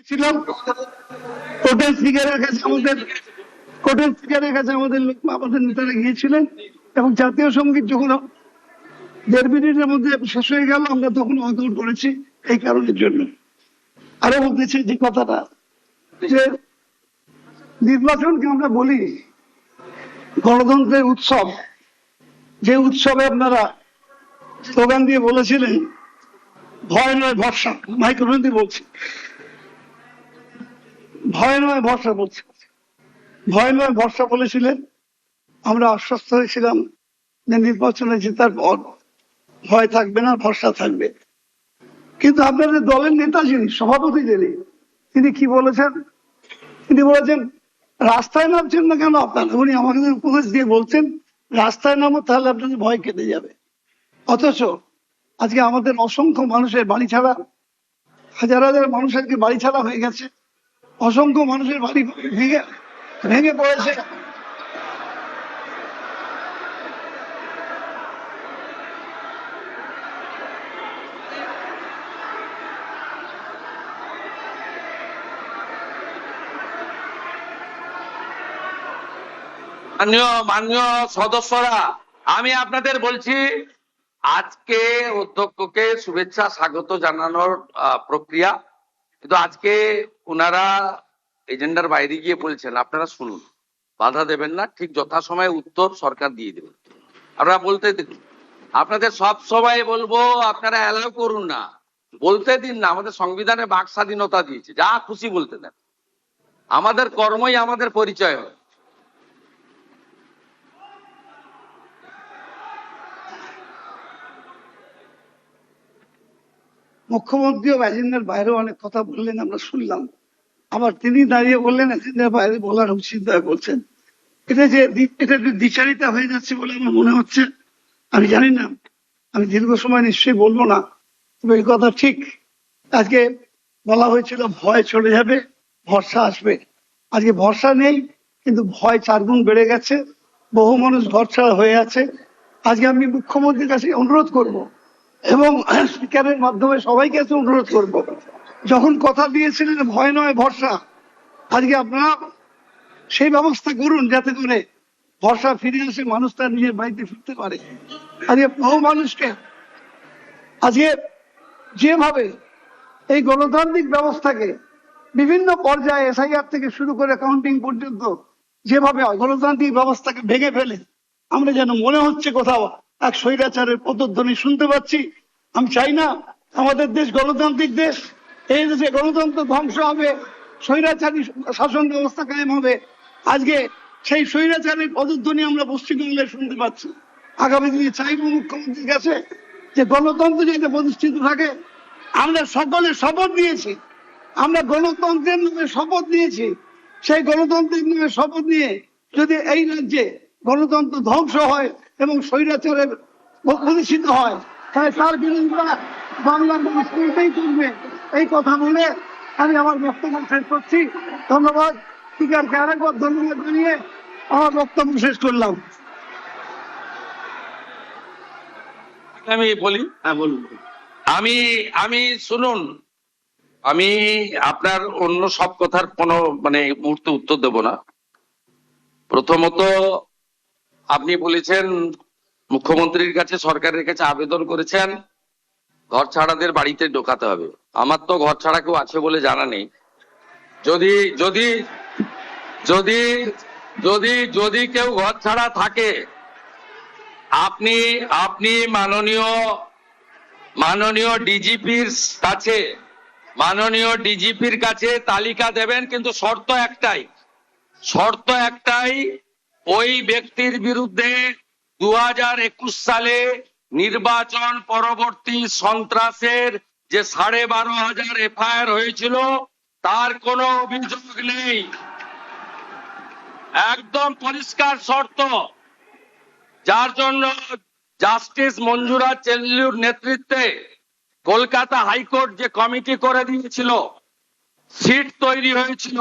ছিলাম কোর্টের স্পিকারের কাছে আমাদের নেতারা গিয়েছিলেন এবং জাতীয় সঙ্গীত যখন 1.5 মিনিটের মধ্যে শেষ হয়ে গেল, আমরা তখন ওয়াকআউট করেছি এই কারণের জন্য। আরো বলতেছি যে কথাটা, যে নির্বাচনকে আমরা বলি গণতন্ত্রের উৎসব, যে উৎসবে আপনারা স্লোগান দিয়ে বলেছিলেন ভয় নয় ভরসা, মাইক্রোফোন দিয়ে বলছি, ভয় নয় ভরসা বলছি, ভয় নয় ভরসা বলেছিলেন। আমরা আশ্বস্ত হয়েছিলাম যে নির্বাচনে জেতার পর ভয় থাকবে না, ভরসা থাকবে। কিন্তু আপনাদের দলের নেতা যিনি সভাপতি, তিনি কি বলেছেন? তিনি বলেছেন রাস্তায় নামছেন না কেন আপনারা? উনি আমাদের উপদেশ দিয়ে বলছেন রাস্তায় নামো, তাহলে আপনাদের ভয় কেটে যাবে। অথচ আজকে আমাদের অসংখ্য মানুষের বাড়ি ছাড়া, হাজার হাজার মানুষ আজকে বাড়ি ছাড়া হয়ে গেছে, অসংখ্য মানুষের বাড়ি ভেঙে পড়েছে। মাননীয় সদস্যরা, আমি আপনাদের বলছি, আজকে অধ্যক্ষকে শুভেচ্ছা স্বাগত জানানোর প্রক্রিয়া, কিন্তু আজকে ওনারা এজেন্ডার বাইরে গিয়ে বলছেন, আপনারা শুনুন, বাধা দেবেন না, ঠিক যথাসময়ে উত্তর সরকার দিয়ে দেবেন। আপনারা বলতে দিন, আপনাদের সব সময় বলবো আপনারা অ্যালাউ করুন না, বলতে দিন না। আমাদের সংবিধানে বাক স্বাধীনতা দিয়েছে, যা খুশি বলতে দেন, আমাদের কর্মই আমাদের পরিচয় হয়। মুখ্যমন্ত্রীও এজেন্ডার বাইরেও অনেক কথা বললেন, আমরা শুনলাম। আবার তিনি দাঁড়িয়ে বললেন এজেন্ডার বাইরে বলার উচিত বলছেন। এটা একটু দ্বিচারিতা হয়ে যাচ্ছে বলে আমার মনে হচ্ছে। আমি জানি না, আমি দীর্ঘ সময় নিশ্চয়ই বলবো না, তবে এই কথা ঠিক। আজকে বলা হয়েছিল ভয় চলে যাবে, ভরসা আসবে। আজকে ভরসা নেই, কিন্তু ভয় 4 গুণ বেড়ে গেছে। বহু মানুষ ঘর ছাড়া হয়ে আছে। আজকে আমি মুখ্যমন্ত্রীর কাছে অনুরোধ করব এবং স্পিকারের মাধ্যমে সবাইকে কাছে অনুরোধ করব, যখন কথা দিয়েছিলেন ভয় নয় ভরসা, আজকে আপনারা সেই ব্যবস্থা করুন যাতে করে ভরসা ফিরে আসে, মানুষ তার নিজের বাড়িতে ফিরতে পারে। আজকে বহু মানুষকে আজকে যেভাবে এই গণতান্ত্রিক ব্যবস্থাকে বিভিন্ন পর্যায়ে এসআইআর থেকে শুরু করে কাউন্টিং পর্যন্ত যেভাবে গণতান্ত্রিক ব্যবস্থাকে ভেঙে ফেলে আমরা যেন মনে হচ্ছে কোথাও এক স্বৈরাচারের পদধ্বনি শুনতে পাচ্ছি। আমি চাই না আমাদের দেশ গণতান্ত্রিক দেশ, এই দেশে গণতন্ত্র ধ্বংস হবে, স্বৈরাচারী শাসন ব্যবস্থা কায়েম হবে। আজকে সেই স্বৈরাচারের পদধ্বনি আমরা পশ্চিমবাংলায় শুনতে পাচ্ছি। আগামী দিনে চাইব মুখ্যমন্ত্রীর কাছে যে গণতন্ত্র যাতে প্রতিষ্ঠিত থাকে। আমরা সকলে শপথ নিয়েছি, আমরা গণতন্ত্রের নামে শপথ নিয়েছি। সেই গণতন্ত্রের নামে শপথ নিয়ে যদি এই রাজ্যে গণতন্ত্র ধ্বংস হয় এবং স্বৈরাচারের প্রতিষ্ঠিত হয়, তাহলে তার বিরোধিতা বাংলার মানুষ করতেই করবে। এই কথা বলে আমি আমার বক্তব্য শেষ করছি। ধন্যবাদ। স্পিকারকে আরেকবার ধন্যবাদ জানিয়ে আমার বক্তব্য শেষ করলাম। আমি বলি, হ্যাঁ বলুন। আমি শুনুন, আমি আপনার অন্য সব কথার কোনো মুহূর্তে উত্তর দেব না। প্রথমত, আপনি বলেছেন মুখ্যমন্ত্রীর কাছে, সরকারের কাছে আবেদন করেছেন ঘর ছাড়াদের বাড়িতে ঢোকাতে হবে। আমার তো ঘর ছাড়া কেউ আছে বলে জানা নেই। যদি যদি যদি যদি যদি কেউ ঘর ছাড়া থাকে, আপনি আপনি মাননীয় ডিজিপির কাছে তালিকা দেবেন, কিন্তু শর্ত একটাই, ওই ব্যক্তির বিরুদ্ধে 2021 সালে নির্বাচন পরবর্তী সন্ত্রাসের যে 12,500 এফআইআর হয়েছিল, তার কোনো অভিযোগ নেই। একদম পরিষ্কার শর্ত, যার জন্য জাস্টিস মঞ্জুরা চেল্লুর নেতৃত্বে কলকাতা হাইকোর্ট যে কমিটি করে দিয়েছিল, সিট তৈরি হয়েছিল,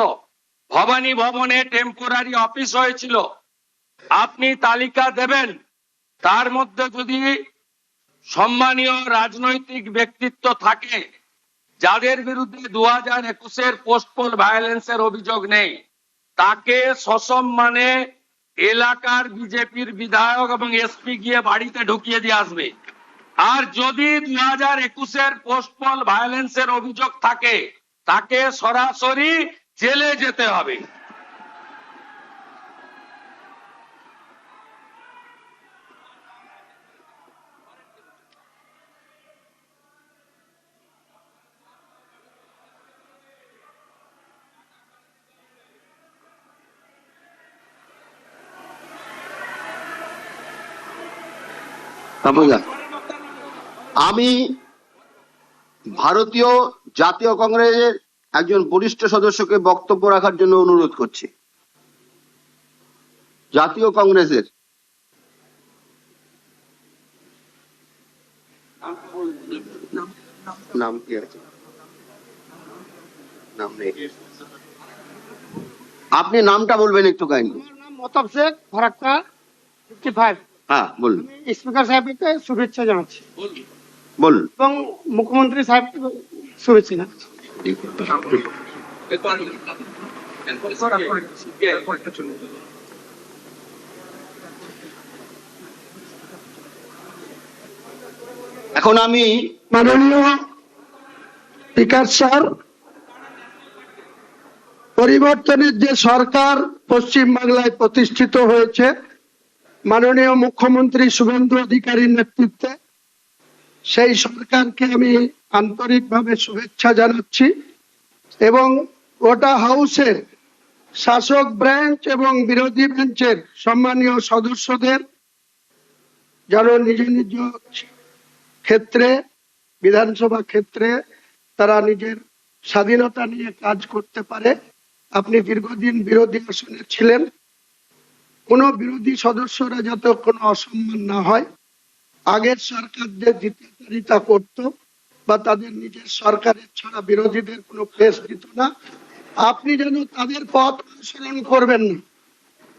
ভবানী ভবনে টেম্পোরারি অফিস হয়েছিল। আপনি তালিকা দেবেন, তার মধ্যে যদি সম্মানীয় রাজনৈতিক ব্যক্তিত্ব থাকে যাদের বিরুদ্ধে 2021-এর পোস্টপোল ভায়োলেন্সের অভিযোগ নেই, তাকে সসম্মানে এলাকার বিজেপির বিধায়ক এবং এসপি গিয়ে বাড়িতে ঢুকিয়ে দিয়ে আসবে। আর যদি 2021-এর পোস্টপোল ভায়োলেন্সের অভিযোগ থাকে, তাকে সরাসরি জেলে যেতে হবে। আমি ভারতীয় জাতীয় কংগ্রেসের একজন বরিষ্ঠ সদস্যকে বক্তব্য রাখার জন্য অনুরোধ করছি। জাতীয় কংগ্রেসের নাম কি আছে? নাম নেই। আপনি নামটা বলবেন একটু কাইন্ডলি। আমার নাম মতাব শেখ, ফারাক্কা 55। হ্যাঁ বলুন। আমি স্পিকার সাহেবকে শুভেচ্ছা জানাচ্ছি বলুন। এবং মুখ্যমন্ত্রী সাহেবকে শুভেচ্ছা জানাচ্ছি। এখন আমি মাননীয় স্পিকার স্যার, পরিবর্তনের যে সরকার পশ্চিম বাংলায় প্রতিষ্ঠিত হয়েছে মাননীয় মুখ্যমন্ত্রী শুভেন্দু অধিকারীর নেতৃত্বে, সেই সরকারকে আমি আন্তরিকভাবে শুভেচ্ছা জানাচ্ছি এবং গোটা হাউসের শাসক ব্রাঞ্চ এবং বিরোধী বেঞ্চের সম্মানীয় সদস্যদের যারা নিজ নিজ ক্ষেত্রে, বিধানসভা ক্ষেত্রে তারা নিজের স্বাধীনতা নিয়ে কাজ করতে পারে। আপনি দীর্ঘদিন বিরোধী আসনে ছিলেন, কোনো বিরোধী সদস্যরা যাতে কোনো অসম্মান না হয়, আগের সরকার যে দ্বিতীয়তা করত বা তাদের নিজের সরকারের ছাড়া বিরোধীদের কোনো প্লেস দিত না, আপনি যেন তাদের পথ অনুসরণ করবেন না।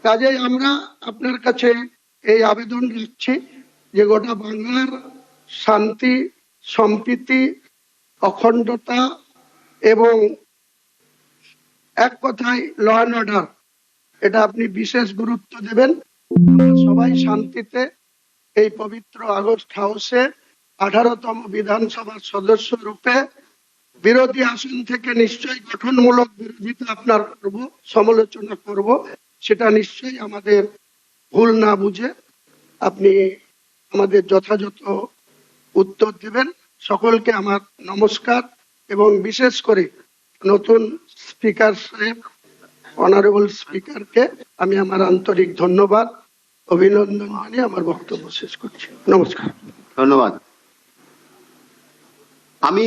কাজেই আমরা আপনার কাছে এই আবেদন রাখছি যে গোটা বাংলার শান্তি, সম্প্রীতি, অখণ্ডতা এবং এক কথায় ল অ্যান্ড অর্ডার, এটা আপনি বিশেষ গুরুত্ব দেবেন। আমরা সবাই শান্তিতে এই পবিত্র আগস্ট হাউসে 18তম বিধানসভার সদস্য রূপে বিরোধী আসন থেকে নিশ্চয়ই গঠনমূলক বিরোধিতা আপনার করব, সমালোচনা করব, সেটা নিশ্চয়ই আমাদের ভুল না বুঝে আপনি আমাদের যথাযথ উত্তর দেবেন। সকলকে আমার নমস্কার এবং বিশেষ করে নতুন স্পিকার সাহেব, অনারেবল স্পিকারকে আমি আমার আন্তরিক ধন্যবাদ, অভিনন্দন জানিয়ে আমার বক্তব্য শেষ করছি। নমস্কার। ধন্যবাদ। আমি